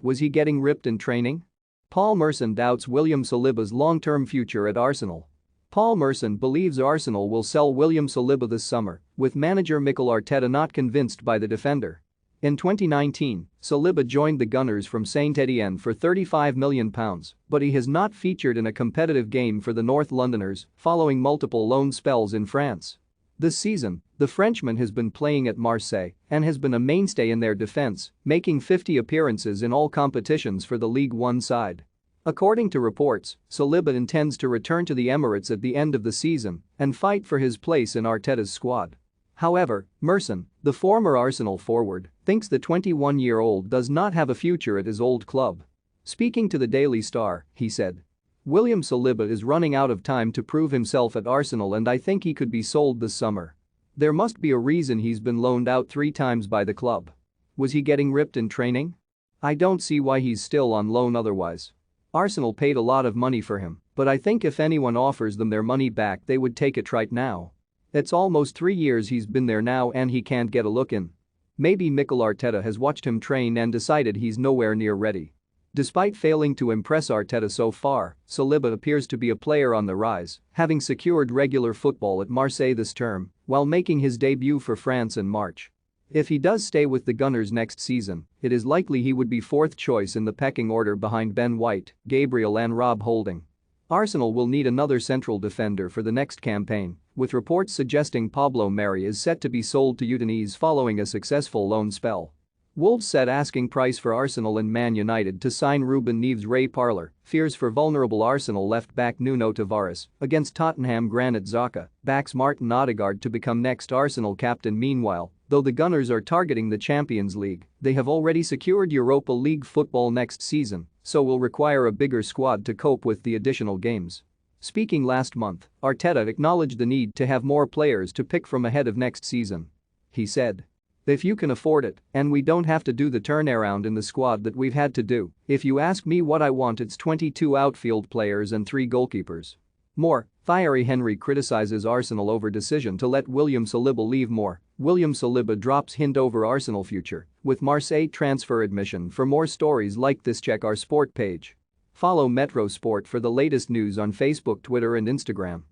Was he getting ripped in training? Paul Merson doubts William Saliba's long-term future at Arsenal. Paul Merson believes Arsenal will sell William Saliba this summer, with manager Mikel Arteta not convinced by the defender. In 2019, Saliba joined the Gunners from Saint-Étienne for £35 million, but he has not featured in a competitive game for the North Londoners following multiple loan spells in France. This season, the Frenchman has been playing at Marseille and has been a mainstay in their defense, making 50 appearances in all competitions for the Ligue 1 side. According to reports, Saliba intends to return to the Emirates at the end of the season and fight for his place in Arteta's squad. However, Merson, the former Arsenal forward, thinks the 21-year-old does not have a future at his old club. Speaking to the Daily Star, he said, "William Saliba is running out of time to prove himself at Arsenal and I think he could be sold this summer. There must be a reason he's been loaned out 3 times by the club. Was he getting ripped in training? I don't see why he's still on loan otherwise. Arsenal paid a lot of money for him, but I think if anyone offers them their money back they would take it right now. It's almost 3 years he's been there now and he can't get a look in. Maybe Mikel Arteta has watched him train and decided he's nowhere near ready." Despite failing to impress Arteta so far, Saliba appears to be a player on the rise, having secured regular football at Marseille this term while making his debut for France in March. If he does stay with the Gunners next season, it is likely he would be 4th choice in the pecking order behind Ben White, Gabriel and Rob Holding. Arsenal will need another central defender for the next campaign, with reports suggesting Pablo Mari is set to be sold to Udinese following a successful loan spell. Wolves set asking price for Arsenal and Man United to sign Ruben Neves. Ray Parlour fears for vulnerable Arsenal left-back Nuno Tavares against Tottenham Granit Xhaka backs Martin Odegaard to become next Arsenal captain. Meanwhile, though the Gunners are targeting the Champions League, they have already secured Europa League football next season, so will require a bigger squad to cope with the additional games. Speaking last month, Arteta acknowledged the need to have more players to pick from ahead of next season. He said, "If you can afford it, and we don't have to do the turnaround in the squad that we've had to do, if you ask me what I want, it's 22 outfield players and 3 goalkeepers." More, Thierry Henry criticizes Arsenal over decision to let William Saliba leave. More, William Saliba drops hint over Arsenal future with Marseille transfer admission. For more stories like this, check our sport page. Follow Metro Sport for the latest news on Facebook, Twitter and Instagram.